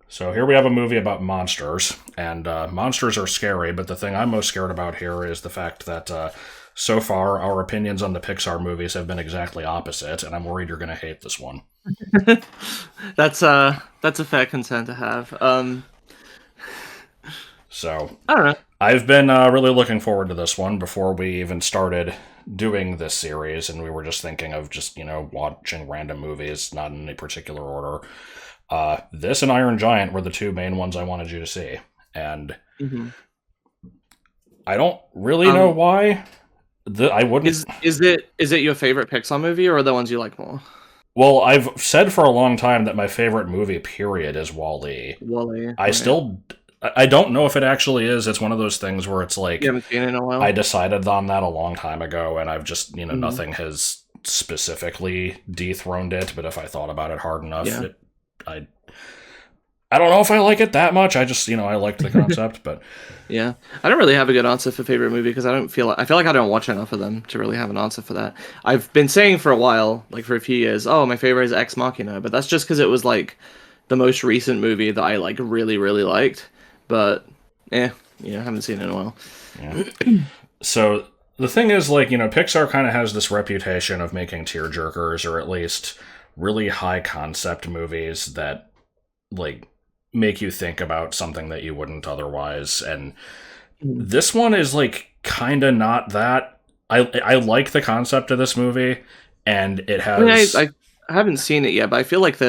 So here we have a movie about monsters, and monsters are scary, but the thing I'm most scared about here is the fact that so far our opinions on the Pixar movies have been exactly opposite, and I'm worried you're going to hate this one. That's a fair concern to have. So I don't know. I've been really looking forward to this one before we even started doing this series, and we were just thinking of just, watching random movies, not in any particular order. This and Iron Giant were the two main ones I wanted you to see, and hmm I don't really know Um, why. I wouldn't. is it your favorite Pixar movie, or are the ones you like more? Well, I've said for a long time that my favorite movie, period, is Wall-E. Wally, I right? still, I don't know if it actually is. It's one of those things where it's You like haven't seen it in a I while. decided on that a long time ago, and I've just, hmm nothing has specifically dethroned it. But if I thought about it hard enough, Yeah. I, I don't know if I like it that much. I just, I liked the concept, but Yeah, I don't really have a good answer for favorite movie because I feel like I don't watch enough of them to really have an answer for that. I've been saying for a while, like for a few years, oh, my favorite is Ex Machina, but that's just because it was like the most recent movie that I like really liked. But yeah, I haven't seen it in a while. yeah. So the thing is, like, Pixar kind of has this reputation of making tearjerkers, or at least really high concept movies that, like, make you think about something that you wouldn't otherwise. And Mm. this one is, like, kind of not that. I like the concept of this movie, and it I mean, has. I haven't seen it yet, but I feel like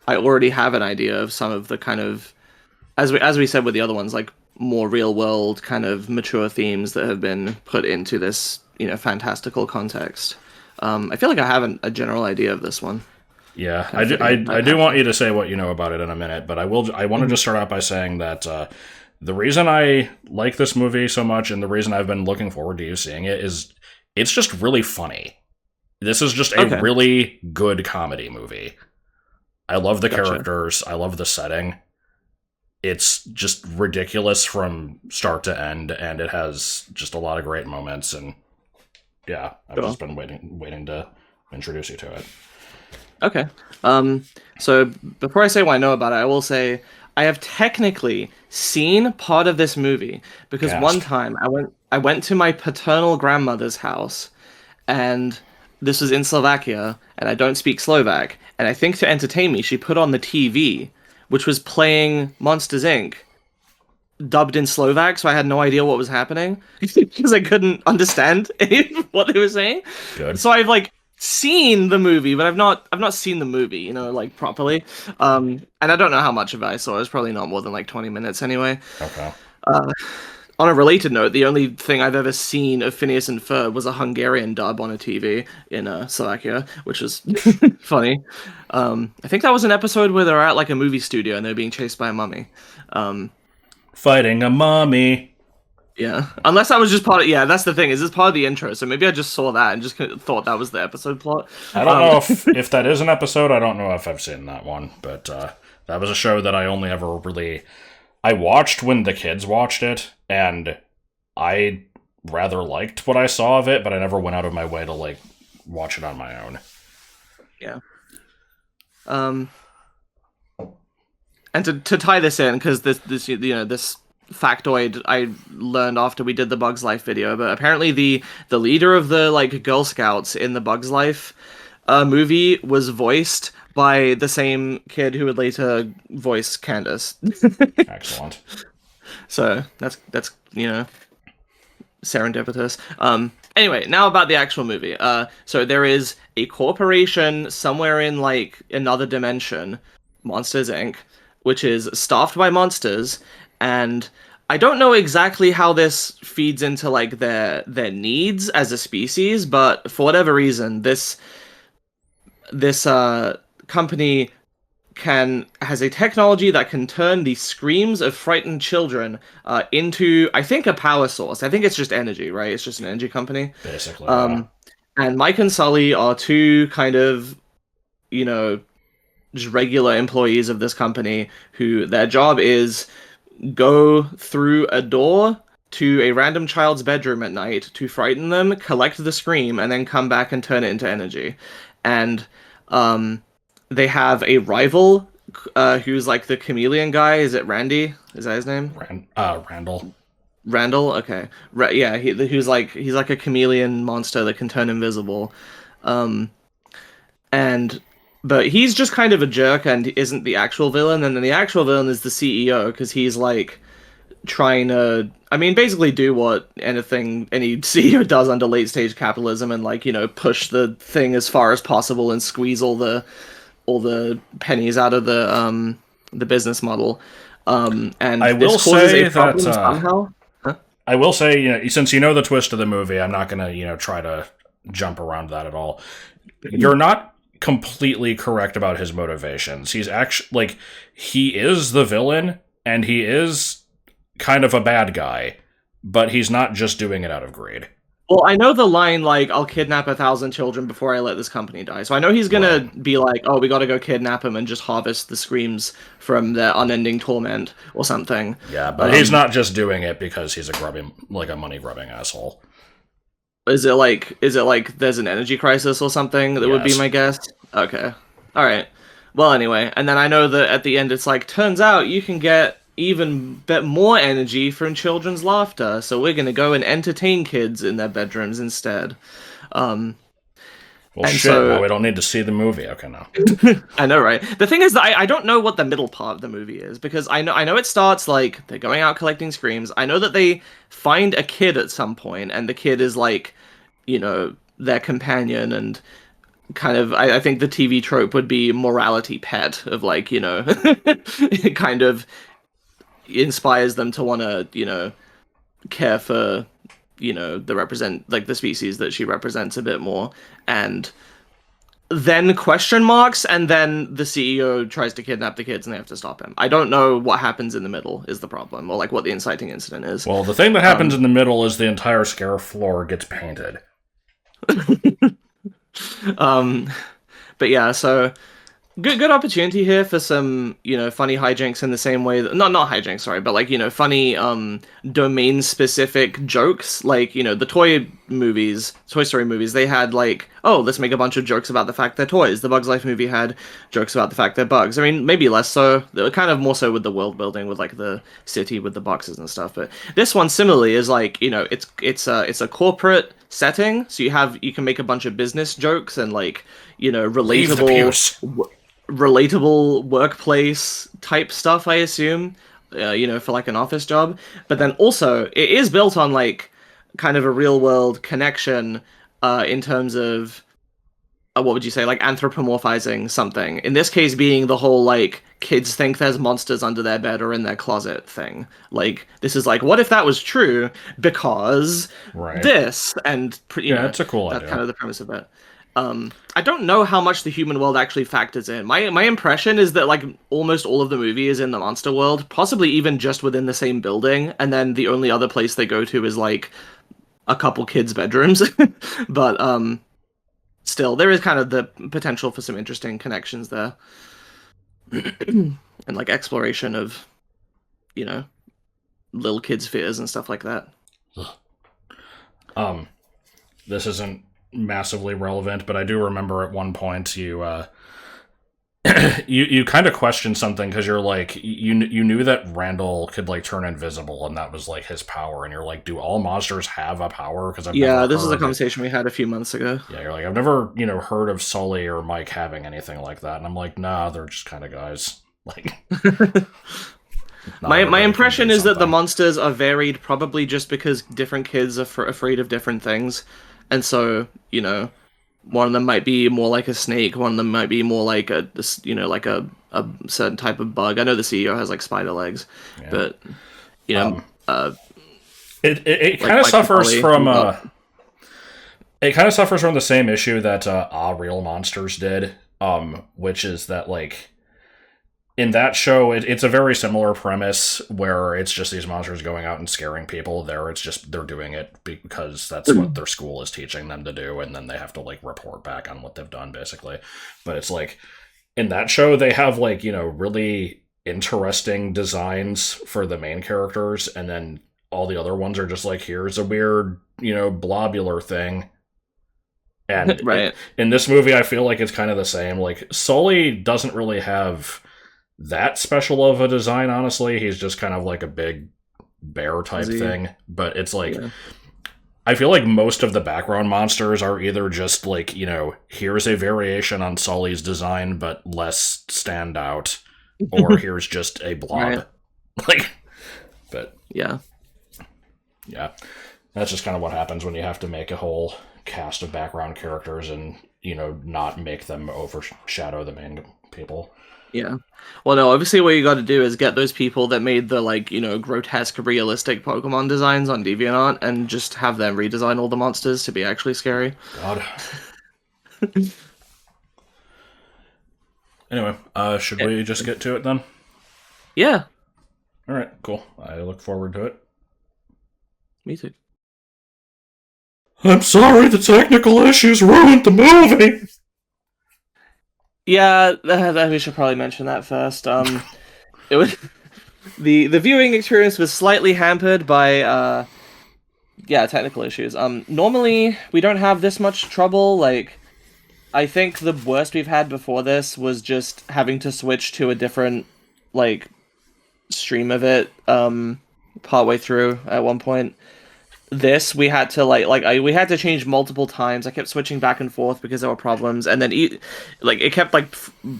I already have an idea of some of the kind of as we said with the other ones, like more real world kind of mature themes that have been put into this, fantastical context. I feel like I have a general idea of this one, Yeah, kind of fitting in I my do want pattern. you to say what you know about it in a minute, but I want to Mhm. just start out by saying that the reason I like this movie so much and the reason I've been looking forward to you seeing it is it's just really funny. This is just a Okay, really good comedy movie. I love the gotcha. characters. I love the setting. It's just ridiculous from start to end, and it has just a lot of great moments. And yeah, I've Sure. just been waiting to introduce you to it. Okay. Um, so before I say what I know about it, I will say I have technically seen part of this movie because one Gasp. time I went to my paternal grandmother's house and this was in Slovakia and I don't speak Slovak and I think to entertain me she put on the TV which was playing Monsters Inc. dubbed in Slovak, so I had no idea what was happening because I couldn't understand any of what they were saying. Good. So I've like seen the movie, but I've not seen the movie, like properly. And I don't know how much of it I saw. It was probably not more than like 20 minutes anyway. Okay. Uh, on a related note, the only thing I've ever seen of Phineas and Ferb was a Hungarian dub on a TV in Slovakia, which was funny. I think that was an episode where they're at like a movie studio and they're being chased by a mummy. Um, Fighting a mummy. Yeah, unless that was just part of, yeah, that's the thing. Is this part of the intro? So maybe I just saw that and just thought that was the episode plot. I don't Um, know if that is an episode. I don't know if I've seen that one, but that was a show that I only ever really I watched when the kids watched it, and I rather liked what I saw of it, but I never went out of my way to like watch it on my own. yeah. Um, and to tie this in, because this factoid I learned after we did the Bugs Life video, but apparently the leader of the like Girl Scouts in the Bugs Life movie was voiced by the same kid who would later voice Candace. Excellent. So that's serendipitous. Anyway, now about the actual movie. So there is a corporation somewhere in like another dimension, Monsters Inc., which is staffed by monsters, and I don't know exactly how this feeds into like their needs as a species, but for whatever reason, this company can has a technology that can turn the screams of frightened children into I think a power source. I think it's just energy, right? It's just an energy company. Basically, yeah. Um, and Mike and Sully are two kind of you know just regular employees of this company who their job is go through a door to a random child's bedroom at night to frighten them, collect the scream, and then come back and turn it into energy. And um, they have a rival who's like the chameleon guy. Is it Randy? Is that his name? Randall. Randall. Okay. Yeah. He's like a chameleon monster that can turn invisible. Um, and but he's just kind of a jerk and isn't the actual villain. And then the actual villain is the CEO because he's like trying to, I mean, basically do what any CEO does under late stage capitalism and like, push the thing as far as possible and squeeze all the pennies out of the business model. And I will this causes say a that problem somehow. Huh? I will say, since you know the twist of the movie, I'm not gonna, try to jump around that at all. You're not completely correct about his motivations. He's actually like he is the villain and he is kind of a bad guy, but he's not just doing it out of greed. Well, I know the line like "I'll kidnap 1,000 children before I let this company die," so I know he's gonna Right. be like, "Oh, we gotta go kidnap him and just harvest the screams from their unending torment or something." Yeah, but he's not just doing it because he's a money grubbing asshole. Is it like there's an energy crisis or something? That would be Yes. my guess. Okay. All right. Well, anyway, and then I know that at the end it's like turns out you can get even bit more energy from children's laughter, so we're gonna go and entertain kids in their bedrooms instead. Um, Well, and shit. Now so we don't need to see the movie. Okay, now. I know, right? The thing is that I don't know what the middle part of the movie is because I know it starts like they're going out collecting screams. I know that they find a kid at some point, and the kid is like, their companion and kind of I think the TV trope would be morality pet of like, it kind of inspires them to want to, care for, the species that she represents a bit more. And then question marks, and then the CEO tries to kidnap the kids and they have to stop him. I don't know what happens in the middle is the problem, or like what the inciting incident is. Well, the thing that happens in the middle is the entire scare floor gets painted. Um, but yeah, so good opportunity here for some funny hijinks in the same way that not hijinks, sorry, but like funny domain specific jokes, like the Toy Story movies, they had like, oh, let's make a bunch of jokes about the fact they're toys. The Bugs Life movie had jokes about the fact they're bugs. I mean, maybe less so. They were kind of more so with the world building, with like the city with the boxes and stuff. But this one similarly is like, it's a corporate setting, so you can make a bunch of business jokes and like Leave the relatable pews. relatable workplace type stuff, I assume, for like an office job. But then also, it is built on like kind of a real world connection in terms of what would you say, like anthropomorphizing something. In this case, being the whole like kids think there's monsters under their bed or in their closet thing. Like this is like, what if that was true? Because Right. this and Yeah, it's a cool that's idea. kind of the premise of it. I don't know how much the human world actually factors in. My impression is that like almost all of the movie is in the monster world, possibly even just within the same building, and then the only other place they go to is like a couple kids' bedrooms. But still, there is kind of the potential for some interesting connections there, and like exploration of you know little kids' fears and stuff like that. Um, this isn't massively relevant, but I do remember at one point you you kind of questioned something because you're like you knew that Randall could like turn invisible and that was like his power, and you're like, do all monsters have a power? Because I've Yeah, never this is a heard. conversation we had a few months ago. Yeah, you're like, I've never heard of Sully or Mike having anything like that, and I'm like, nah, they're just kind of guys. Like, not My everybody can impression do is that the something. monsters are varied, probably just because different kids are afraid of different things, and so one of them might be more like a snake, one of them might be more like like a certain type of bug. I know the CEO has like spider legs, Yeah. but you know, Um, uh, it like kind of Mike and suffers Ollie. from it kind of suffers from the same issue that Real Monsters did, which is that like in that show it's a very similar premise where it's just these monsters going out and scaring people. There it's just they're doing it because that's what their school is teaching them to do, and then they have to like report back on what they've done basically. But it's like in that show they have like really interesting designs for the main characters, and then all the other ones are just like, here's a weird blobular thing. And Right. in this movie, I feel like it's kind of the same. Like Sully doesn't really have that special of a design, honestly. He's just kind of like a big bear type thing. But it's like, Yeah. I feel like most of the background monsters are either just like, here's a variation on Sully's design, but less standout, or here's just a blob. Right. Like, but Yeah. yeah, that's just kind of what happens when you have to make a whole cast of background characters and, not make them overshadow the main people. Yeah. Well, no, obviously what you got to do is get those people that made the, like, grotesque, realistic Pokemon designs on DeviantArt and just have them redesign all the monsters to be actually scary. God. Anyway, should we just get to it then? Yeah. All right, cool. I look forward to it. Me too. I'm sorry the technical issues ruined the movie! Yeah, we should probably mention that first. It was the viewing experience was slightly hampered by technical issues. Normally we don't have this much trouble. Like, I think the worst we've had before this was just having to switch to a different like stream of it partway through at one point. This we had to we had to change multiple times. I kept switching back and forth because there were problems, and then it kept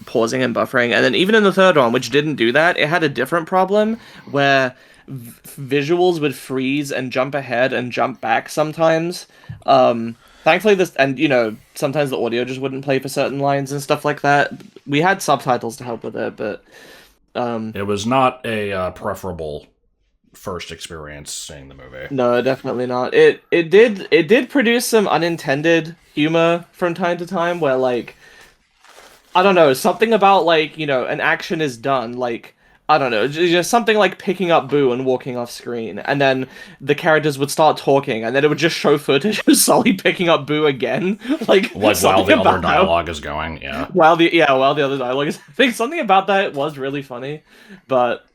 pausing and buffering. And then even in the third one, which didn't do that, it had a different problem where visuals would freeze and jump ahead and jump back sometimes. Thankfully, sometimes the audio just wouldn't play for certain lines and stuff like that. We had subtitles to help with it, but it was not a preferable first experience seeing the movie. No, definitely not. It did produce some unintended humor from time to time where I don't know, something about an action is done, I don't know, just something like picking up Boo and walking off screen, and then the characters would start talking, and then it would just show footage of Sully picking up Boo again, while the other dialogue is going, yeah. While the other dialogue is, I think something about that was really funny, but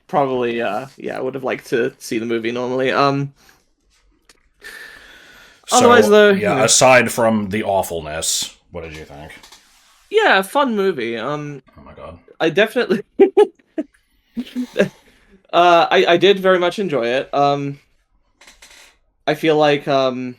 probably, I would have liked to see the movie normally. Otherwise, though, aside from the awfulness, what did you think? Yeah, fun movie. Oh my god. I definitely, I did very much enjoy it. I feel like I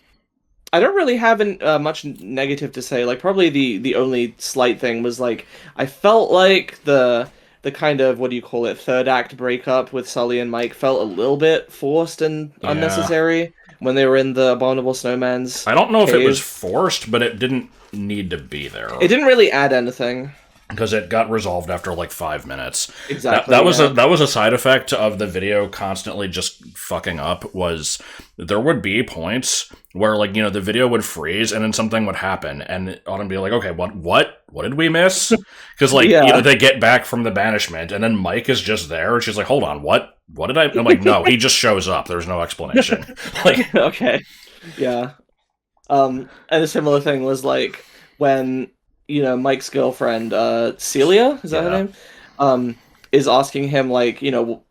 don't really have much negative to say. Like, probably the only slight thing was I felt like the kind of, what do you call it, third act breakup with Sully and Mike felt a little bit forced and unnecessary when they were in the Abominable Snowman's I don't know cave. if it was forced, but it didn't need to be there. It didn't really add anything. Because it got resolved after 5 minutes. Exactly. That was a side effect of the video constantly just fucking up. Was there would be points where the video would freeze and then something would happen and Autumn be like, okay, what did we miss? Because they get back from the banishment and then Mike is just there and she's like, hold on, what did I? I'm like, no, he just shows up. There's no explanation. Okay, yeah. And a similar thing was when Mike's girlfriend, Celia, is that her name? Is asking him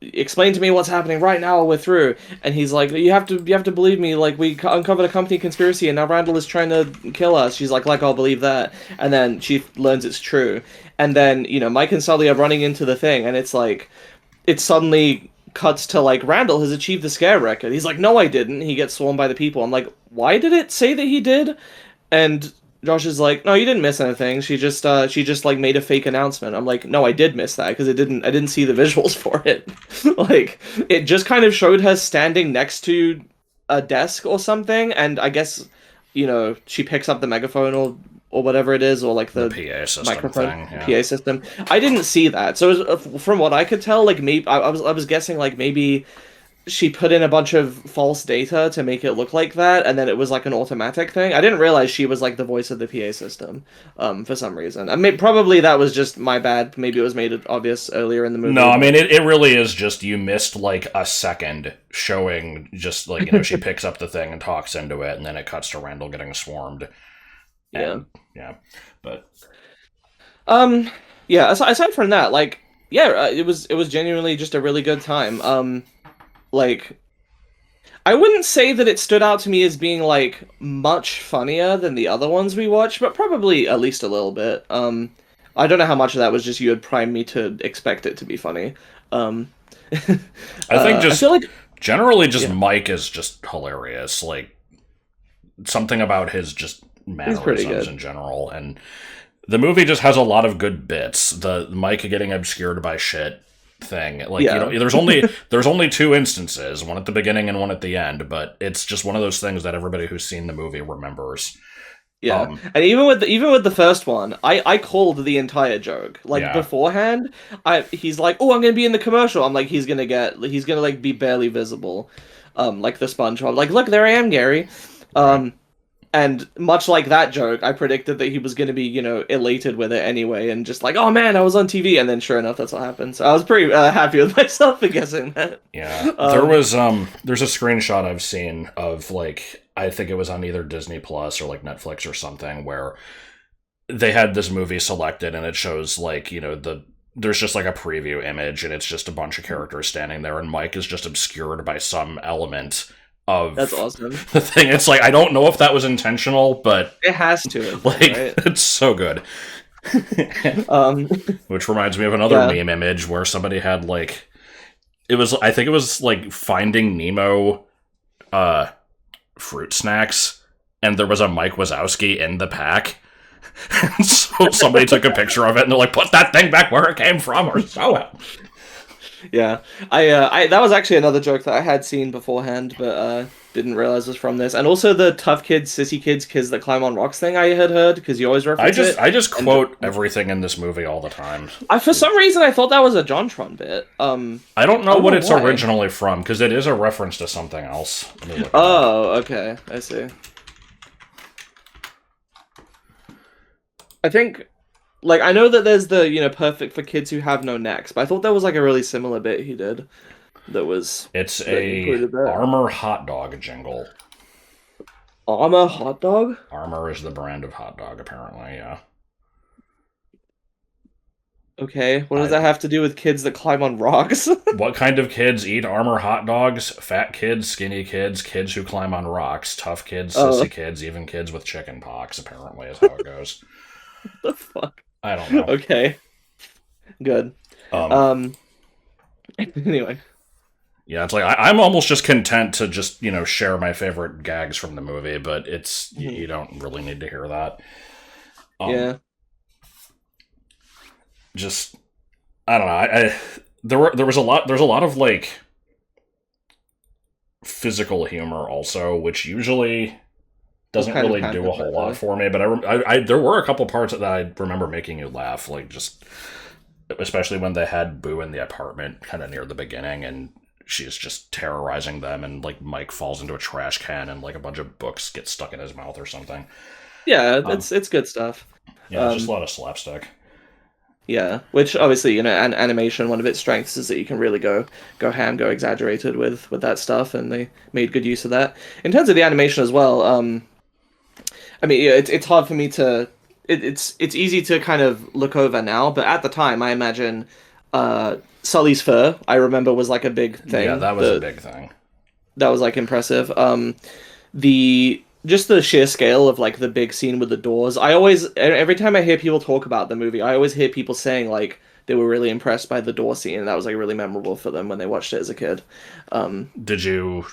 explain to me what's happening right now. We're through, and he's like, you have to believe me. We uncovered a company conspiracy, and now Randall is trying to kill us. She's like I'll believe that, and then she learns it's true, and then Mike and Sully are running into the thing, and it's it suddenly cuts to Randall has achieved the scare record. He's like, no, I didn't. He gets swarmed by the people. I'm like, why did it say that he did? And Josh is like, no, you didn't miss anything. She just made a fake announcement. I'm like, no, I did miss that because I didn't see the visuals for it. It just kind of showed her standing next to a desk or something, and I guess, she picks up the megaphone or whatever it is, or the PA system microphone thing, yeah. PA system. I didn't see that, so from what I could tell, maybe I was guessing maybe she put in a bunch of false data to make it look like that, and then it was an automatic thing. I didn't realize she was the voice of the PA system, for some reason. I mean, probably that was just my bad. Maybe it was made obvious earlier in the movie. No, I mean, it really is just you missed a second showing just she picks up the thing and talks into it, and then it cuts to Randall getting swarmed. And, yeah, but aside from that, it was genuinely just a really good time. I wouldn't say that it stood out to me as being much funnier than the other ones we watched, but probably at least a little bit. I don't know how much of that was just you had primed me to expect it to be funny. Um, I think I just feel like generally just yeah, Mike is just hilarious. Like something about his just he's pretty mannerisms good. in general, and the movie just has a lot of good bits. The Mike getting obscured by shit thing, like Yeah, there's only two instances, one at the beginning and one at the end, but it's just one of those things that everybody who's seen the movie remembers. yeah, Um, and even with the first one, I called the entire joke like yeah, beforehand. He's like, oh, I'm gonna be in the commercial. I'm like, he's gonna like be barely visible, like the SpongeBob. Like, look, there I am, Gary. right. Um, And much like that joke, I predicted that he was going to be, elated with it anyway, and just like, oh man, I was on TV. And then sure enough, that's what happened. So I was pretty happy with myself for guessing that. Yeah, Um, there's a screenshot I've seen of like I think it was on either Disney Plus or like Netflix or something where they had this movie selected and it shows like there's just like a preview image and it's just a bunch of characters standing there and Mike is just obscured by some element that's of awesome. the thing. It's like I don't know if that was intentional, but It has to have been, like right? it's so good. Um, Which reminds me of another yeah. meme image where somebody had like I think it was like Finding Nemo uh fruit snacks and there was a Mike Wazowski in the pack. And so somebody took a picture of it and they're like, put that thing back where it came from or so it. Yeah, I that was actually another joke that I had seen beforehand, but didn't realize was from this. And also the tough kids, sissy kids that climb on rocks thing I had heard because you always I reference just it. I just And quote everything in this movie all the time. for some reason I thought that was a JonTron bit. I don't I know don't what know it's why. originally from because it is a reference to something else. Let me look it up. Oh, okay, I see. I think, like, I know that there's the perfect for kids who have no necks, but I thought there was like a really similar bit he did that was It's that a included that. Armor hot dog jingle. Armor hot dog. Armor is the brand of hot dog, apparently. Yeah. Okay, what does I that have to do with kids that climb on rocks? What kind of kids eat Armor hot dogs? Fat kids, skinny kids, kids who climb on rocks, tough kids, Oh, sissy kids, even kids with chicken pox. Apparently, is how it goes. the fuck. I don't know. Okay, good. Um, Um. Anyway, yeah, it's like I'm almost just content to just share my favorite gags from the movie, but it's you mhm, don't really need to hear that. Um, yeah. just I don't know. There was a lot. There's a lot of like physical humor also, which usually What doesn't kind of really do a content whole lot better? for me. But there were a couple parts that I remember making you laugh, like just especially when they had Boo in the apartment, kind of near the beginning, and she's just terrorizing them, and like Mike falls into a trash can, and like a bunch of books get stuck in his mouth or something. Yeah, Um, it's good stuff. yeah, it's just a Um. lot of slapstick. Yeah, which obviously, animation, one of its strengths is that you can really go ham, go exaggerated with that stuff, and they made good use of that. In terms of the animation as well, I mean, yeah, it's hard for me to it's easy to kind of look over now, but at the time, I imagine Sully's fur, I remember was like a big Yeah, thing. that was a big thing. That was like impressive. The just the sheer scale of like the big scene with the doors. Every time I hear people talk about the movie, I always hear people saying like they were really impressed by the door scene, and that was like really memorable for them when they watched it as a kid. Um, Did you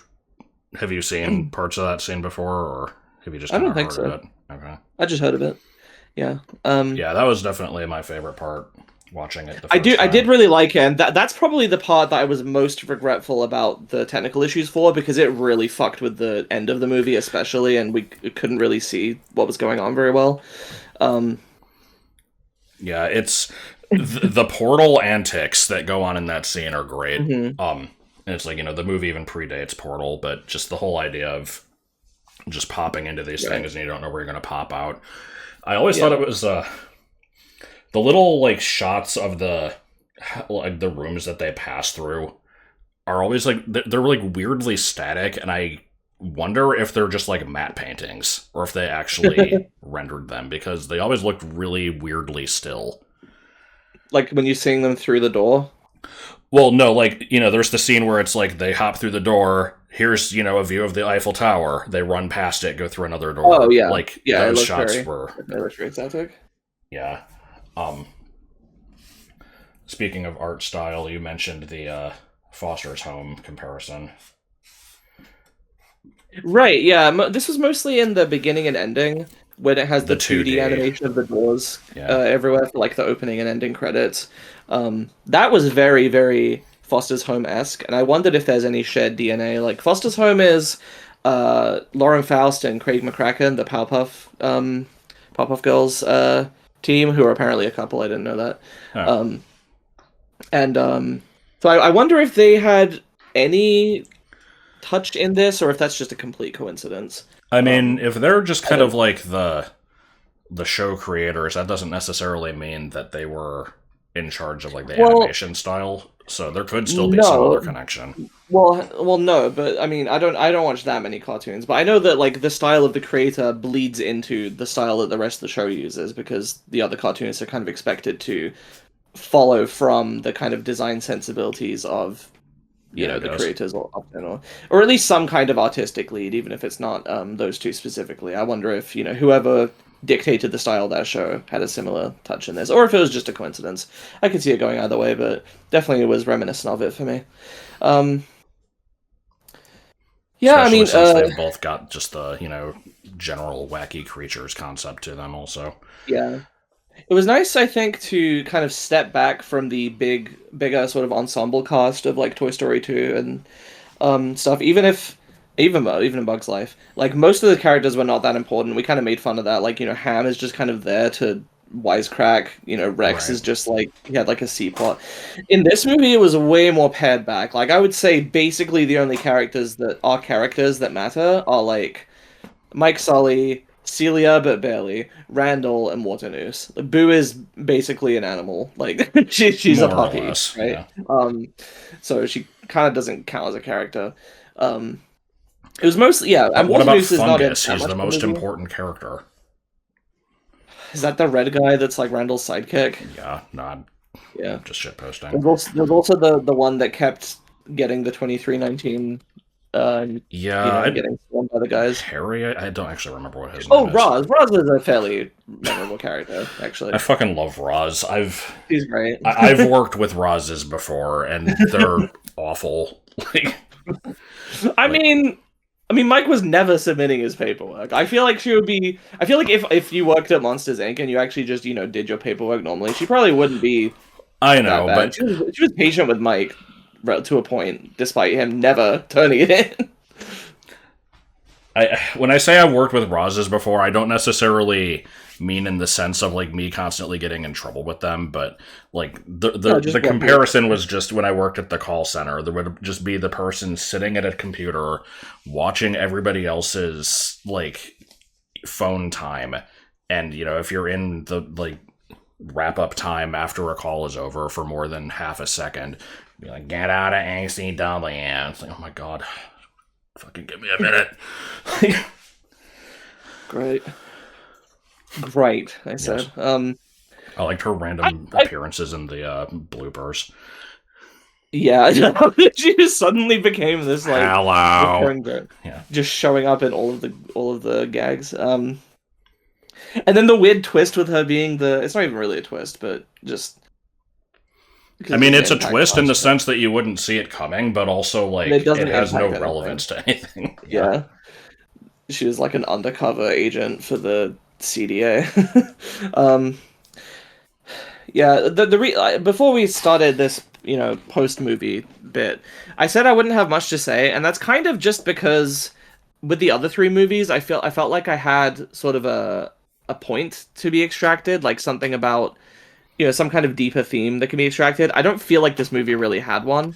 have you seen parts of that scene before, or have you just I kind don't of think heard of so. it? Okay. I just heard of it. Yeah. Yeah, that was definitely my favorite part watching it the first I did time. really like it, and that's probably the part that I was most regretful about the technical issues for because it really fucked with the end of the movie, especially, and we couldn't really see what was going on very well. Um, Yeah, it's the portal antics that go on in that scene are great. mhm. And it's like, the movie even predates Portal, but just the whole idea of just popping into these Right. things and you don't know where you're going to pop out. I always thought Yeah. it was the little like shots of the rooms that they pass through are always like they're like weirdly static, and I wonder if they're just like matte paintings or if they actually rendered them because they always looked really weirdly still. Like when you're seeing them through the door. Well, no, like, there's the scene where it's like they hop through the door. Here's, a view of the Eiffel Tower. They run past it, go through another Oh door. yeah, Like, yeah. It those looked shots very, were, very exotic. yeah. Um, Speaking of art style, you mentioned the Foster's Home comparison. Right, yeah. This was mostly in the beginning and ending when it has The the 2D 2D. animation of the doors Yeah. everywhere for like the opening and ending credits. That was very, very Foster's Home-esque, and I wondered if there's any shared DNA. Like Foster's Home is Lauren Faust and Craig McCracken, the Powerpuff Girls team, who are apparently a couple. I didn't know that. Oh. Um, and so I wonder if they had any touched in this, or if that's just a complete coincidence. I mean, if they're just I kind of don't. like the show creators, that doesn't necessarily mean that they were in charge of like the Well, animation style. So there could still be some other no. connection. No. But I mean, I don't watch that many cartoons. But I know that like the style of the creator bleeds into the style that the rest of the show uses because the other cartoonists are kind of expected to follow from the kind of design sensibilities of Yeah, I the guess. creators or at least some kind of artistic lead, even if it's not those two specifically. I wonder if whoever dictated the style of that show had a similar touch in this, or if it was just a coincidence. I could see it going either way, but definitely it was reminiscent of it for me. um yeah, I Especially mean, since they've both got just the, general wacky creatures concept to them also. yeah, it was nice, I think, to kind of step back from the bigger sort of ensemble cast of like Toy Story 2 and stuff. Even in Bug's Life, like most of the characters were not that important. We kind of made fun of that. Like Ham is just kind of there to wisecrack. Rex Right. is just like he had like a C plot. In this movie, it was way more pared back. Like I would say, basically the only characters that matter are like Mike Sully, Celia, but barely, Randall, and Waternoose. Like, Boo is basically an animal. Like she's a More or puppy, less, right? yeah. So she kind of doesn't count as a character. Um, it was mostly, yeah, But and what about Waternoose is not in Fungus? that He's much the of the most movie. important character. Is that the red guy that's like Randall's sidekick? Yeah, not Yeah. just shitposting. There's also the one that kept getting the 2319, Yeah, getting swarmed by the guys. Harry, I don't actually remember what his name Oh, is. Roz. Roz is a fairly memorable character, I actually. fucking love Roz. He's great. I've worked with Roz's before, and they're awful. Like, I like mean, Mike was never submitting his paperwork. I feel like she would be. I feel like if you worked at Monsters Inc. and you actually just did your paperwork normally, she probably wouldn't be I that know, bad. but She was patient with Mike, to a point, despite him never turning it in. when I say I've worked with Roz's before, I don't necessarily mean in the sense of like me constantly getting in trouble with them, but like the No, the, just the one people. comparison was just when I worked at the call center. There would just be the person sitting at a computer watching everybody else's like phone time, and if you're in the like wrap up time after a call is over for more than half a second, be like, get out of ACW. It's like, oh my god, fucking give me a minute. Great, great. I Yes. said. I liked her I, random I appearances in the bloopers. yeah, she just suddenly became this like Hello. recurring joke, Yeah. just showing up in all of the gags. And then the weird twist with her being it's not even really a twist, but just I because it mean, doesn't it's a impact twist in much. the sense that you wouldn't see it coming, but also, And it like, it doesn't has no impact anything. relevance to anything. Yeah. Yeah. She was like an undercover agent for the CDA. um, yeah, before we started this, post movie bit, I said I wouldn't have much to say, and that's kind of just because with the other three movies, I felt like I had sort of a point to be extracted, like something about some kind of deeper theme that can be extracted. I don't feel like this movie really had one.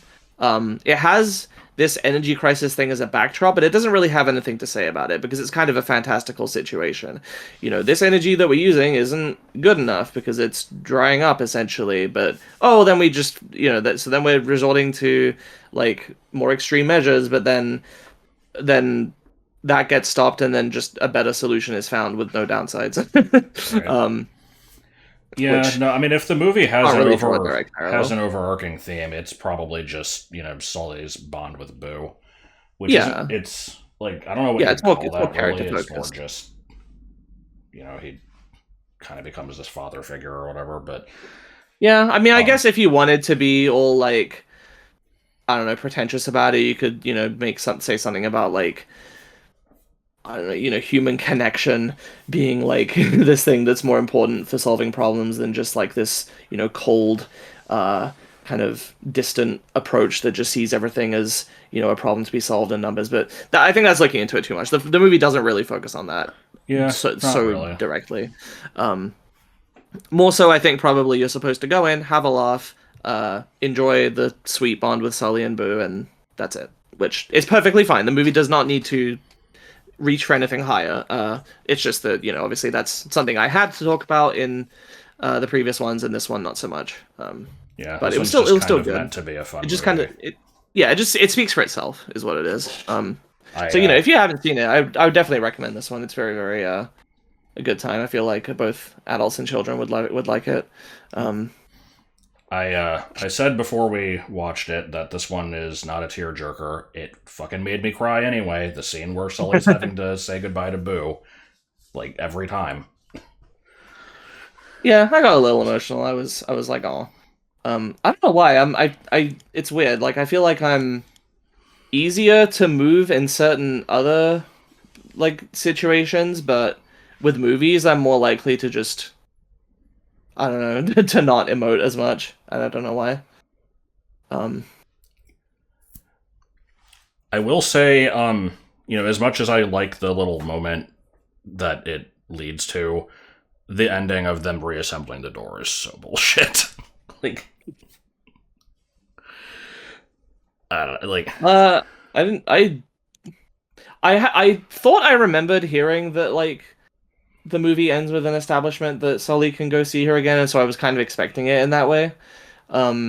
It has this energy crisis thing as a backdrop, but it doesn't really have anything to say about it because it's kind of a fantastical situation. This energy that we're using isn't good enough because it's drying up essentially. But then we just so then we're resorting to like more extreme measures, but then that gets stopped, and then just a better solution is found with no downsides. Right. um, Yeah, which no, I mean, if the movie has can't really draw a direct has parallel. an overarching theme, it's probably just, Sully's bond with Boo. Which isn't, Yeah, it's, like, I don't know what yeah, you'd it's more call it's more that, really. character It's more focused. just, he kind of becomes this father figure or whatever. But Yeah, I mean, I guess if you wanted to be all like, I don't know, pretentious about it, you could, say something about like, I don't know, human connection being like this thing that's more important for solving problems than just like this, cold, uh, kind of distant approach that just sees everything as, a problem to be solved in numbers. But I think that's looking into it too much. The movie doesn't really focus on that yeah, so really. directly. More so, I think probably you're supposed to go in, have a laugh, enjoy the sweet bond with Sully and Boo, and that's it. Which is perfectly fine. The movie does not need to reach for anything higher. It's just that obviously that's something I had to talk about in the previous ones, and this one not so much. Yeah, but it was still good. Meant to be a fun. It just movie. it speaks for itself, is what it is. So yeah. if you haven't seen it, I would definitely recommend this one. It's very very a good time. I feel like both adults and children would like it. I said before we watched it that this one is not a tearjerker. It fucking made me cry anyway. The scene where Sully's having to say goodbye to Boo, like every time. Yeah, I got a little emotional. I was like, oh, I don't know why. It's weird. Like I feel like I'm easier to move in certain other like situations, but with movies, I'm more likely to just, I don't know, to not emote as much. And I don't know why. I will say, as much as I like the little moment that it leads to, the ending of them reassembling the door is so bullshit. like, I don't know, like. I thought I remembered hearing that like the movie ends with an establishment that Sully can go see her again, and so I was kind of expecting it in that way. But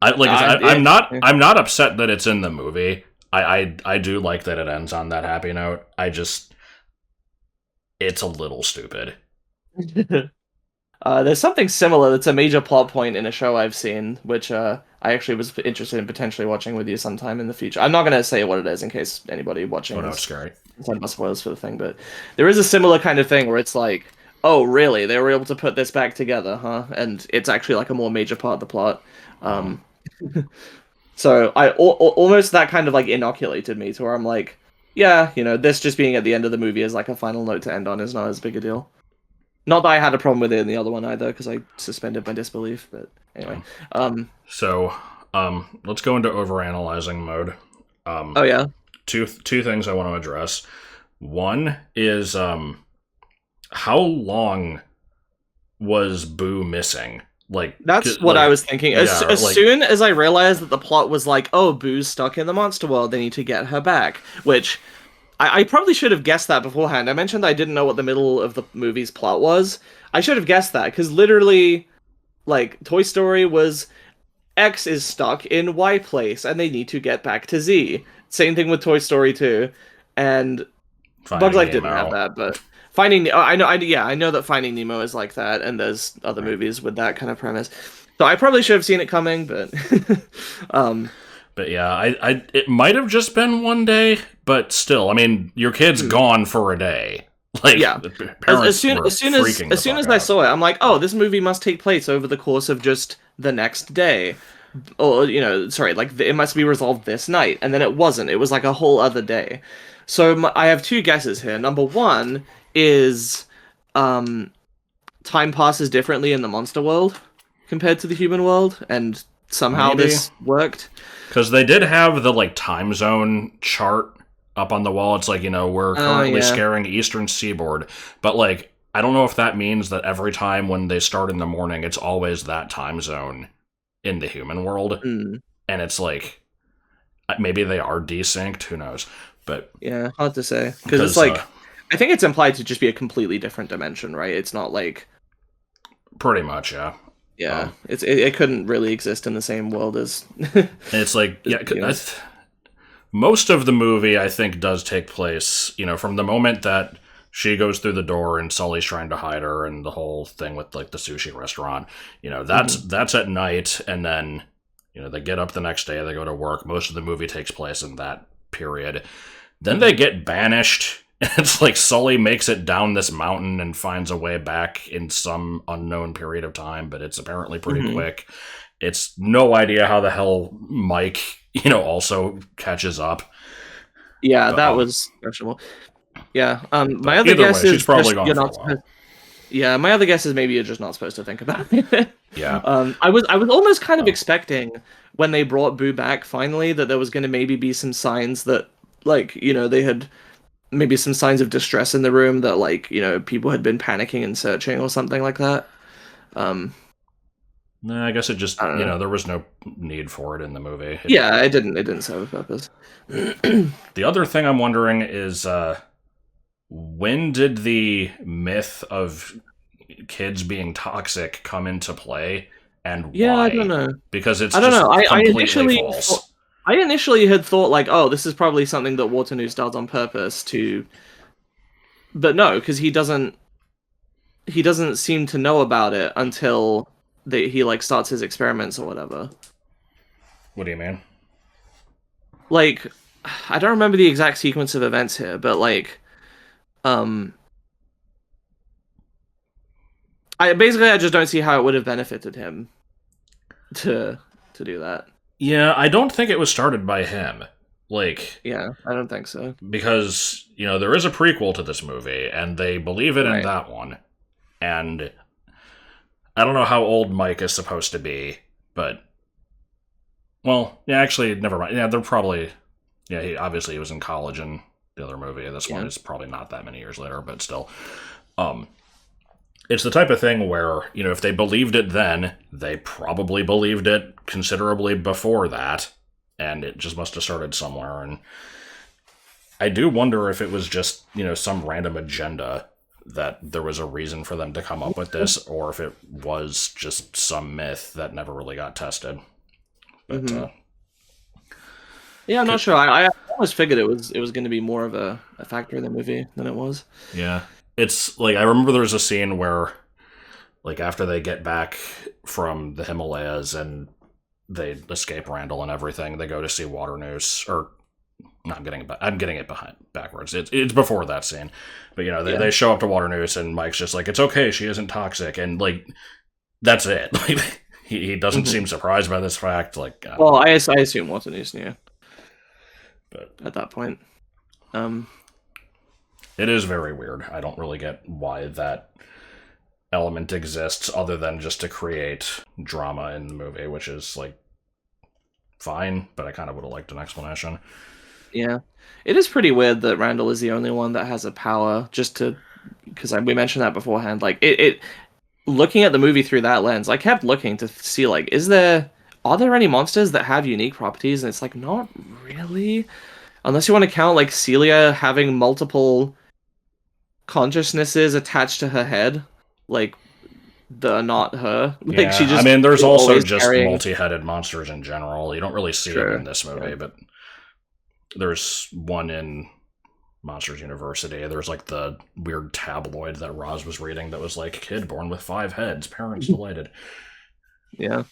I'm not upset that it's in the movie. I do like that it ends on that happy note. It's a little stupid. There's something similar that's a major plot point in a show I've seen, which I actually was interested in potentially watching with you sometime in the future. I'm not going to say what it is in case anybody watching no, it's scary. It's spoilers for the thing, but there is a similar kind of thing where it's like, oh, really? They were able to put this back together, huh? And it's actually like a more major part of the plot. So I almost that kind of like inoculated me to where I'm like, yeah, this just being at the end of the movie is like a final note to end on is not as big a deal. Not that I had a problem with it in the other one either, because I suspended my disbelief. But anyway, So, let's go into overanalyzing mode. Oh yeah. Two things I want to address. One is how long was Boo missing? Like that's what I was thinking. As soon as I realized that the plot was like, oh, Boo's stuck in the monster world, they need to get her back, which I probably should have guessed that beforehand. I mentioned I didn't know what the middle of the movie's plot was. I should have guessed that, because literally, like, Toy Story was X is stuck in Y place, and they need to get back to Z. Same thing with Toy Story 2, and Bugs Life didn't have that, but Finding... I know that Finding Nemo is like that, and there's other movies with that kind of premise. So I probably should have seen it coming, but... But yeah, it might have just been one day, but still, I mean, your kid's gone for a day. Like, yeah. As soon as I saw it, I'm like, oh, this movie must take place over the course of just the next day, or it must be resolved this night, and then it wasn't. It was like a whole other day. So I have two guesses here. Number one is, time passes differently in the monster world compared to the human world, and somehow this worked. Because they did have the, like, time zone chart up on the wall. It's like, we're currently scaring Eastern Seaboard. But, like, I don't know if that means that every time when they start in the morning, it's always that time zone in the human world. And it's like, maybe they are desynced. Who knows? But yeah, hard to say. Because it's like, I think it's implied to just be a completely different dimension, right? It's not like... Pretty much, yeah. Yeah, it couldn't really exist in the same world as... It's like, yeah, most of the movie, I think, does take place, from the moment that she goes through the door and Sully's trying to hide her and the whole thing with, like, the sushi restaurant. That's at night, and then, they get up the next day, they go to work. Most of the movie takes place in that period. Then they get banished It's like Sully makes it down this mountain and finds a way back in some unknown period of time, but it's apparently pretty Hmm. quick. It's no idea how the hell Mike, also catches up. Yeah, But that was questionable. Yeah. My but other either way, guess she's is probably just gone you're for a not while. supposed. Yeah, my other guess is maybe you're just not supposed to think about it. Yeah. I was almost kind of Oh. expecting when they brought Boo back finally that there was going to maybe be some signs that like they had maybe some signs of distress in the room that like people had been panicking and searching or something like that. Um, No, I guess it just, I don't know. there was no need for it in the movie. Yeah, it didn't serve a purpose. The other thing I'm wondering is when did the myth of kids being toxic come into play and Yeah, I don't why? know. Because it's I don't know. just I completely initially false. I initially had thought like, oh, this is probably something that Waternoose does on purpose to, but no, because he doesn't seem to know about it until he like starts his experiments or whatever. What do you mean? Like, I don't remember the exact sequence of events here, but like, um, I just don't see how it would have benefited him to do that. Yeah, I don't think it was started by him. Like, Yeah, I don't think so. because, there is a prequel to this movie, and they believe it in Right. that one. And I don't know how old Mike is supposed to be, but, well, yeah, actually, never mind. Yeah, they're probably, yeah, he was in college in the other movie. This one Yeah. is probably not that many years later, but still. Um, it's the type of thing where, if they believed it then, they probably believed it considerably before that, and it just must have started somewhere. And I do wonder if it was just, some random agenda that there was a reason for them to come up with this, or if it was just some myth that never really got tested. But, Hmm. Yeah, I'm not sure. I almost figured it was going to be more of a factor in the movie than it was. yeah. It's like, I remember there was a scene where, like, after they get back from the Himalayas and they escape Randall and everything, they go to see Waternoose, or no, I'm getting it behind backwards. It's before that scene, but Yeah. they show up to Waternoose and Mike's just like, it's okay, she isn't toxic, and like that's it. Like he doesn't Hmm. seem surprised by this fact. Like, I don't Well, know, I assume Waternoose knew but at that point. Um, it is very weird. I don't really get why that element exists, other than just to create drama in the movie, which is like fine, but I kind of would have liked an explanation. yeah, it is pretty weird that Randall is the only one that has a power. Just to because we mentioned that beforehand. Like looking at the movie through that lens, I kept looking to see like, are there any monsters that have unique properties? And it's like not really, unless you want to count like Celia having multiple consciousnesses attached to her head, like that are not her. Like she Yeah, I just mean, there's is also always just carrying. multi-headed monsters in general. You don't really see them in Sure. this Yeah. movie, but there's one in Monsters University. There's like the weird tabloid that Roz was reading that was like, kid born with 5 heads, parents delighted. Yeah.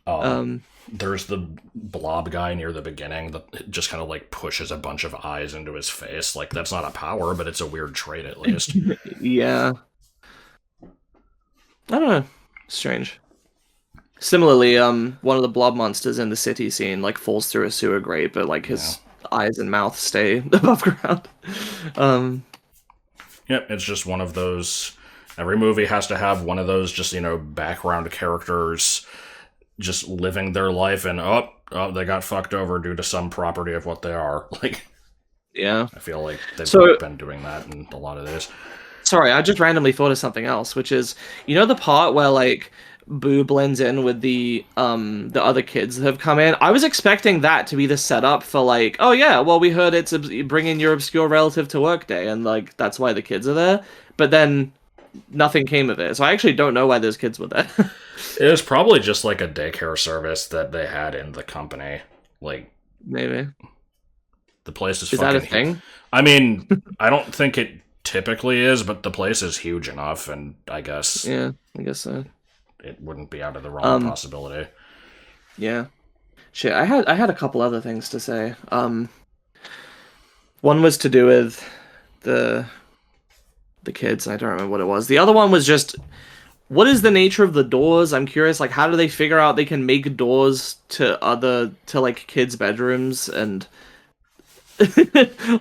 Um, Um. there's the blob guy near the beginning that just kind of like pushes a bunch of eyes into his face. Like, that's not a power, but it's a weird trait at least. Yeah. I don't know. Strange. Similarly, one of the blob monsters in the city scene like falls through a sewer grate, but like Yeah. his eyes and mouth stay above ground. Um, Yep, it's just one of those. Every movie has to have one of those just, background characters just living their life, and they got fucked over due to some property of what they are. Like, yeah. I feel like they've So been doing that in a lot of this. sorry, I just randomly thought of something else, which is the part where like Boo blends in with the other kids that have come in. I was expecting that to be the setup for like, oh yeah, well we heard it's bringing your obscure relative to work day, and like that's why the kids are there. But then nothing came of it, so I actually don't know why those kids were there. It was probably just like a daycare service that they had in the company. Like, Maybe the place is is that a fucking. thing? I mean, I don't think it typically is, but the place is huge enough, and I guess Yeah, I guess so. it wouldn't be out of the realm of Um, possibility. yeah. Shit, I had a couple other things to say. One was to do with the kids. I don't remember what it was. The other one was just, what is the nature of the doors? I'm curious. Like, how do they figure out they can make doors to like kids' bedrooms, and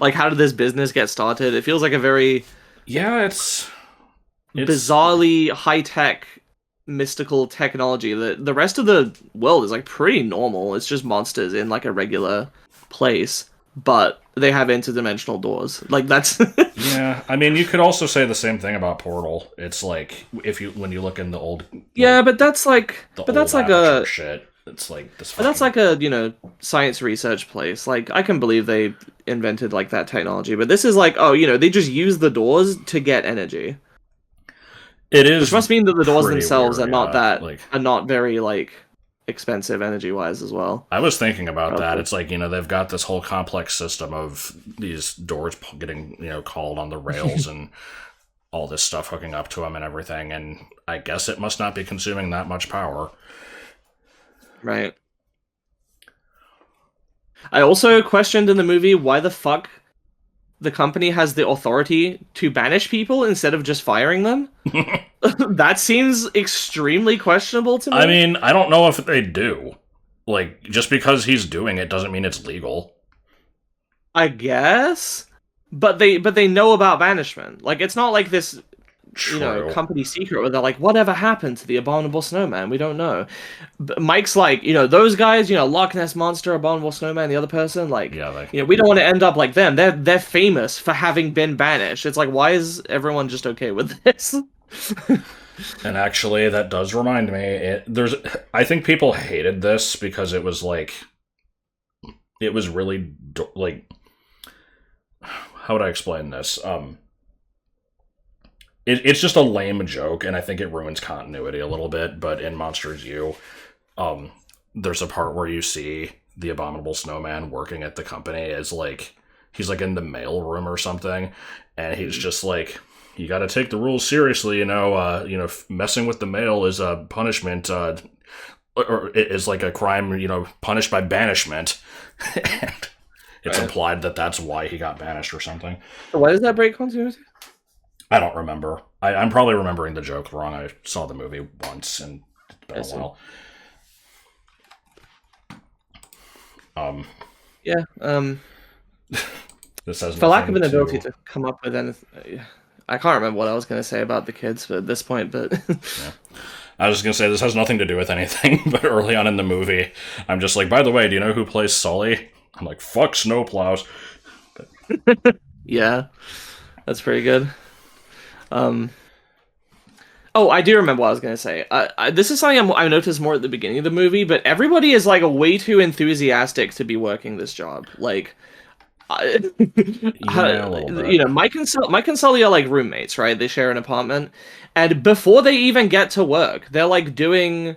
like how did this business get started? It feels like a very Yeah, it's bizarrely high tech, mystical technology. The rest of the world is like pretty normal. It's just monsters in like a regular place, but they have interdimensional doors. Like that's yeah. I mean, you could also say the same thing about Portal. It's like when you look in the old yeah, but that's like the but old that's like Aperture a shit. It's like this. but that's like a science research place. Like I can believe they invented like that technology, but this is like they just use the doors to get energy. It Which is must mean that the doors pretty themselves weird, yeah. Like are not very like expensive energy wise as well. I was thinking about that. Probably. It's like they've got this whole complex system of these doors getting called on the rails and all this stuff hooking up to them and everything. And I guess it must not be consuming that much power. Right. I also questioned in the movie why the fuck the company has the authority to banish people instead of just firing them. That seems extremely questionable to me. I mean, I don't know if they do. Like, just because he's doing it doesn't mean it's legal. I guess, but they know about banishment. Like it's not like this True. company secret where they're like, whatever happened to the abominable snowman? We don't know. But Mike's like, those guys, Loch Ness Monster, abominable snowman, the other person, like, Yeah, we don't want to end up like them. They're famous for having been banished. It's like, why is everyone just okay with this? and actually, that does remind me. I think people hated this because it was like, it was really like, how would I explain this? It's just a lame joke, and I think it ruins continuity a little bit. But in Monsters U, there's a part where you see the Abominable Snowman working at the company as like he's like in the mail room or something, and he's just like, "You got to take the rules seriously, messing with the mail is a punishment, or it is like a crime, punished by banishment." And it's implied that that's why he got banished or something. So why does that break continuity? I don't remember. I'm probably remembering the joke wrong. I saw the movie once, and it's been a while. Yeah. This has for lack of an ability to come up with anything, I can't remember what I was going to say about the kids at this point, but yeah. I was just going to say this has nothing to do with anything. But early on in the movie, I'm just like, by the way, do you know who plays Sully? I'm like, fuck snowplows. But... yeah, that's pretty good. Oh, I do remember what I was going to say. This is something I noticed more at the beginning of the movie, but everybody is like way too enthusiastic to be working this job. Like, Mike and Sully are like roommates, right? They share an apartment, and before they even get to work, they're like doing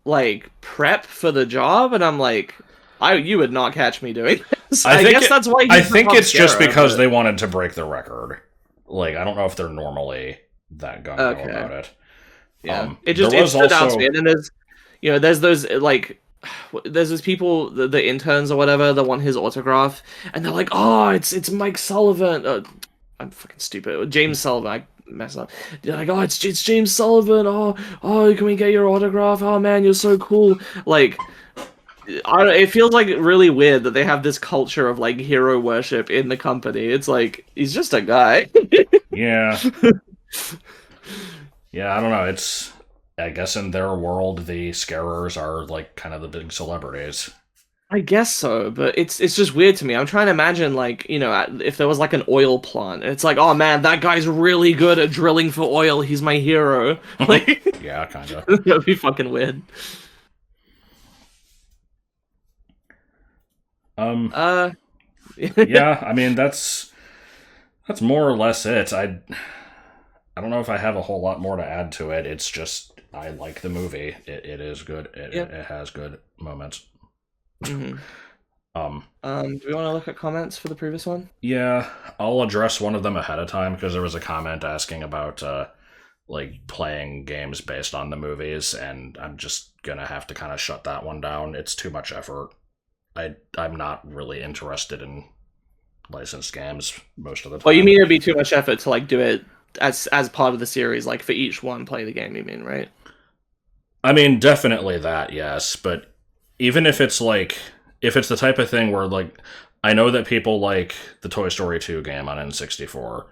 like prep for the job, and I'm like, you would not catch me doing this. I guess that's why. I think it's just because they wanted to break the record. Like, I don't know if they're normally that gung-ho about it. Yeah, it stood out to me. And then there's those like, there's those people, the interns or whatever, that want his autograph, and they're like, "Oh, it's Mike Sullivan." I'm fucking stupid. James Sullivan. I mess up. They're like, "Oh, it's James Sullivan. Oh, can we get your autograph? Oh man, you're so cool." Like, it feels like really weird that they have this culture of like hero worship in the company. It's like, he's just a guy. Yeah. Yeah, I don't know. It's, I guess in their world, the scarers are like kind of the big celebrities. I guess so, but it's just weird to me. I'm trying to imagine, like, if there was like an oil plant, and it's like, oh man, that guy's really good at drilling for oil. He's my hero. Like, yeah, kind of. That'd be fucking weird. Yeah, I mean that's more or less it. I don't know if I have a whole lot more to add to it. It's just I like the movie. It is good. It has good moments. Mm-hmm. Do we want to look at comments for the previous one? Yeah, I'll address one of them ahead of time because there was a comment asking about like playing games based on the movies, and I'm just gonna have to kind of shut that one down. It's too much effort. I'm not really interested in licensed games most of the time. Well, you mean it'd be too much effort to like do it as part of the series, like for each one play the game, you mean, right? I mean, definitely that, yes, but even if it's like, if it's the type of thing where, like, I know that people like the Toy Story 2 game on N64,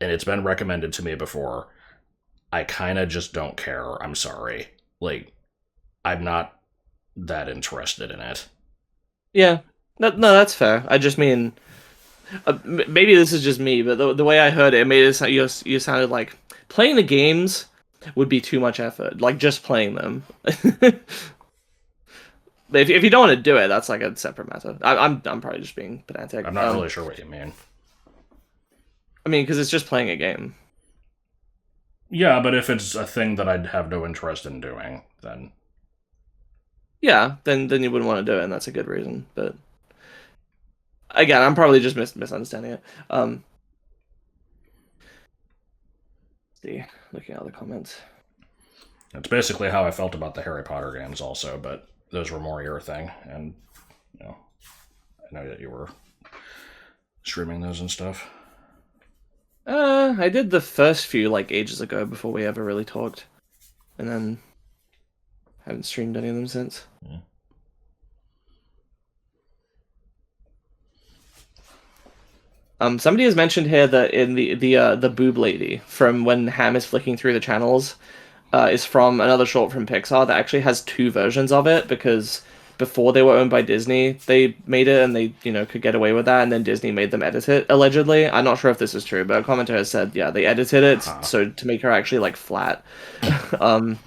and it's been recommended to me before, I kind of just don't care. I'm sorry. Like, I'm not that interested in it. Yeah. No, that's fair. I just mean, maybe this is just me, but the way I heard it, it made it sound, you sounded like playing the games would be too much effort, like just playing them. But if you don't want to do it, that's like a separate matter. I'm probably just being pedantic. I'm not really sure what you mean. I mean, because it's just playing a game. Yeah, but if it's a thing that I'd have no interest in doing, then Yeah, then you wouldn't want to do it, and that's a good reason. But again, I'm probably just misunderstanding it. See, looking at the comments. it's basically how I felt about the Harry Potter games also, but those were more your thing, and, you know, I know that you were streaming those and stuff. I did the first few like ages ago before we ever really talked, and then haven't streamed any of them since. Yeah. Somebody has mentioned here that in the boob lady from when Ham is flicking through the channels, is from another short from Pixar that actually has two versions of it, because before they were owned by Disney, they made it and they, could get away with that, and then Disney made them edit it, allegedly. I'm not sure if this is true, but a commenter has said, yeah, they edited it so to make her actually like flat. And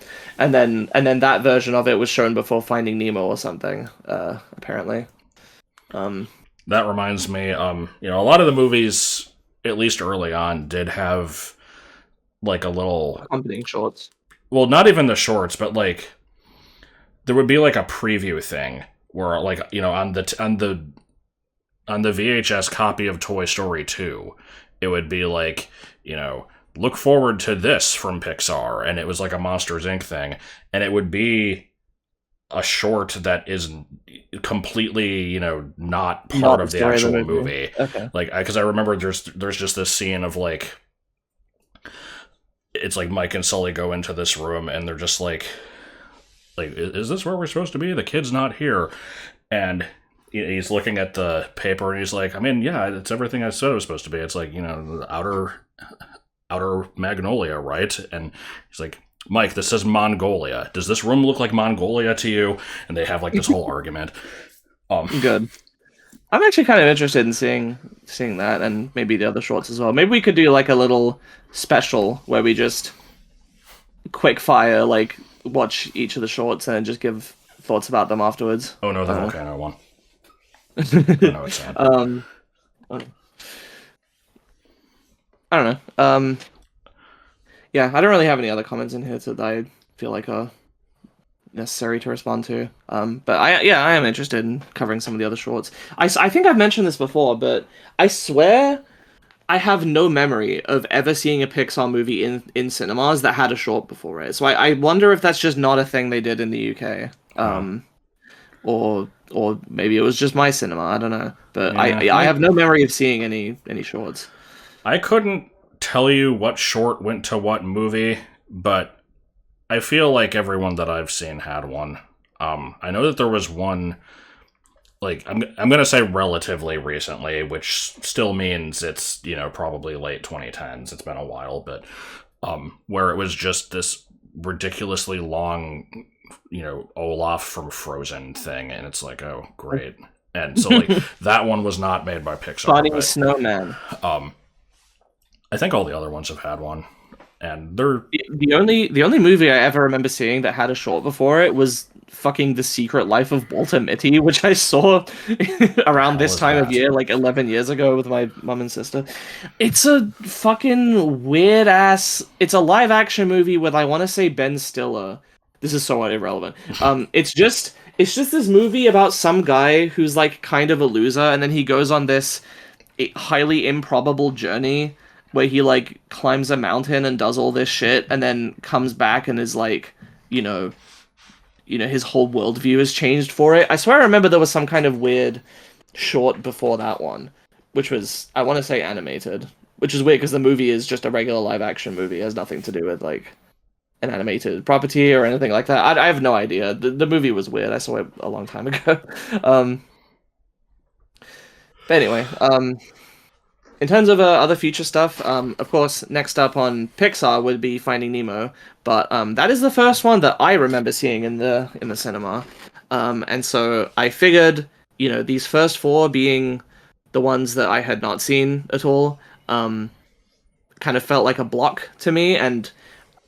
then that version of it was shown before Finding Nemo or something, apparently. That reminds me, a lot of the movies, at least early on, did have like a little accompanying shorts. Well, not even the shorts, but like there would be like a preview thing where, like, on the VHS copy of Toy Story 2, it would be like, look forward to this from Pixar, and it was like a Monsters Inc. thing, and it would be a short that is completely, not part of the actual movie. Okay. Like, because I remember there's just this scene of like, it's like Mike and Sully go into this room and they're just like, is this where we're supposed to be? The kid's not here. And he's looking at the paper and he's like, I mean, yeah, it's everything I said it was supposed to be. It's like, the outer Magnolia, right? And he's like, Mike, this says Mongolia. Does this room look like Mongolia to you? And they have like this whole argument. Good. I'm actually kind of interested in seeing that, and maybe the other shorts as well. Maybe we could do like a little special where we just quick fire, like, watch each of the shorts and then just give thoughts about them afterwards. Oh no, the volcano one. I know it's sad. I don't know. Yeah, I don't really have any other comments in here that I feel like are necessary to respond to. But I am interested in covering some of the other shorts. I think I've mentioned this before, but I swear I have no memory of ever seeing a Pixar movie in cinemas that had a short before it. So I wonder if that's just not a thing they did in the UK. Or maybe it was just my cinema. I don't know. But yeah, I have no memory of seeing any shorts. I couldn't tell you what short went to what movie, but I feel like everyone that I've seen had one. I know that there was one, like, I'm gonna say relatively recently, which still means it's, probably late 2010s. It's been a while, but where it was just this ridiculously long, Olaf from Frozen thing, and it's like, oh, great. And so, like, that one was not made by Pixar. Fighting Snowman. I think all the other ones have had one. And they're the only movie I ever remember seeing that had a short before it was fucking The Secret Life of Walter Mitty, which I saw around this time of year, like 11 years ago, with my mom and sister. It's a fucking weird ass. It's a live action movie with, I want to say, Ben Stiller. This is somewhat irrelevant. It's just this movie about some guy who's like kind of a loser, and then he goes on this highly improbable journey where he like climbs a mountain and does all this shit, and then comes back and is like, his whole worldview has changed for it. I swear I remember there was some kind of weird short before that one, which was, I want to say, animated, which is weird because the movie is just a regular live action movie. It has nothing to do with like an animated property or anything like that. I have no idea. The movie was weird. I saw it a long time ago. um, but anyway, in terms of other future stuff, of course, next up on Pixar would be Finding Nemo, but that is the first one that I remember seeing in the cinema, and so I figured, these first four being the ones that I had not seen at all, kind of felt like a block to me, and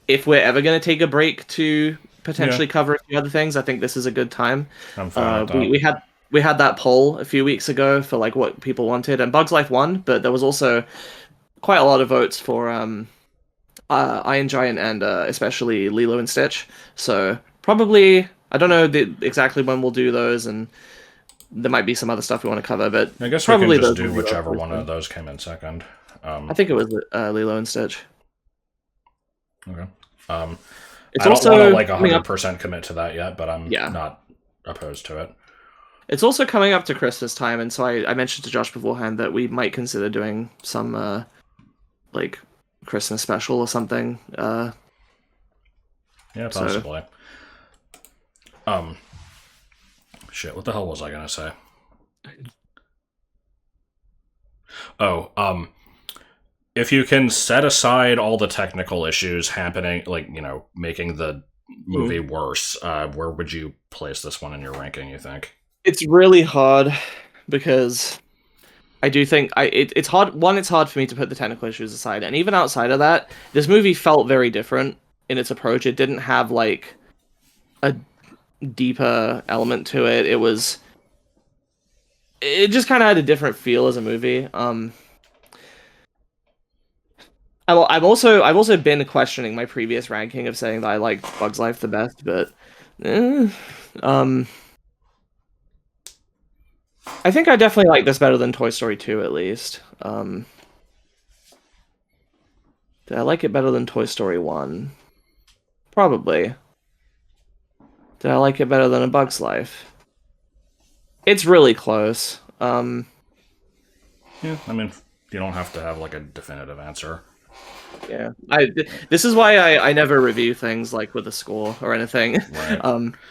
if we're ever going to take a break to Yeah, potentially cover a few other things, I think this is a good time. I'm fine with We that. we had that poll a few weeks ago for like what people wanted, and Bugs Life won, but there was also quite a lot of votes for Iron Giant and especially Lilo and Stitch. So probably I don't know exactly when we'll do those, and there might be some other stuff we want to cover, but I guess we can probably just those do will be whichever relatively one of soon. those came in second. I think it was Lilo and Stitch. Okay. It's I don't want to also like coming up. 100% commit to that yet, but I'm Yeah, not opposed to it. it's also coming up to Christmas time, and so I mentioned to Josh beforehand that we might consider doing some like Christmas special or something. Yeah, So possibly. Um, Shit. What the hell was I gonna say? Oh, if you can set aside all the technical issues happening, like making the movie worse, where would you place this one in your ranking? You think? it's really hard because I do think it's hard. One, it's hard for me to put the technical issues aside, and even outside of that, this movie felt very different in its approach. It didn't have like a deeper element to it. It just kind of had a different feel as a movie. I've also been questioning my previous ranking of saying that I like Bugs Life the best, but eh, um, I think I definitely like this better than Toy Story 2 at least. Did I like it better than Toy Story 1? Probably. Did I like it better than A Bug's Life? It's really close. Yeah, I mean, you don't have to have like a definitive answer. Yeah. This is why I never review things like with a score or anything. Right.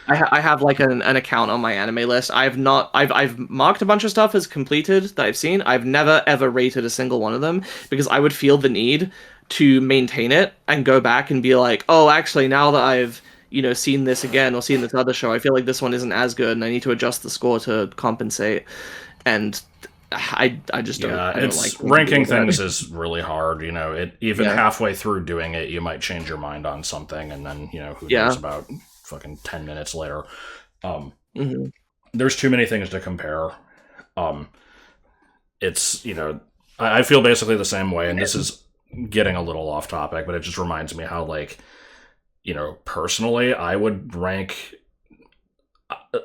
I have like an account on my anime list. I've marked a bunch of stuff as completed that I've seen. I've never ever rated a single one of them because I would feel the need to maintain it and go back and be like, oh, actually, now that I've seen this again or seen this other show, I feel like this one isn't as good, and I need to adjust the score to compensate. And I just don't Yeah, I don't like it's doing ranking that. things is really hard. It even Yeah, halfway through doing it, you might change your mind on something, and then who knows yeah. about fucking 10 minutes later. Um, Hmm. there's too many things to compare. Um, it's I feel basically the same way, and this is getting a little off topic, but it just reminds me how like personally, I would rank.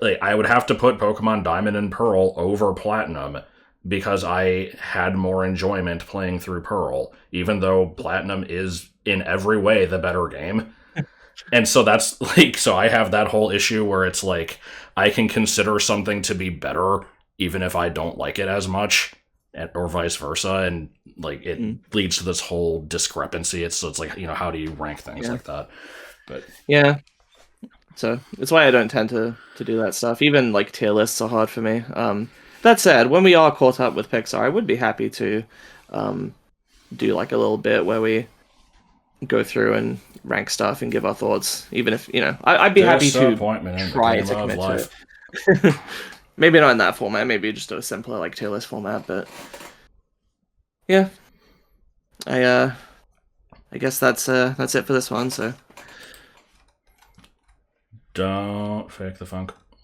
Like, I would have to put Pokemon Diamond and Pearl over Platinum because I had more enjoyment playing through Pearl, even though Platinum is in every way the better game. And so that's like, so I have that whole issue where it's like, I can consider something to be better even if I don't like it as much, or vice versa. And like, it Mm. leads to this whole discrepancy. So it's like, how do you rank things Yeah. like that? But Yeah. So it's why I don't tend to do that stuff. Even like tier lists are hard for me. That said, when we are caught up with Pixar, I would be happy to um, do like a little bit where we go through and rank stuff and give our thoughts. Even if I'd be happy to disappointment in the try game to of commit to life. it. Maybe not in that format. Maybe just a simpler like tier list format. But yeah, I uh, I guess that's it for this one. So Don't fake the funk.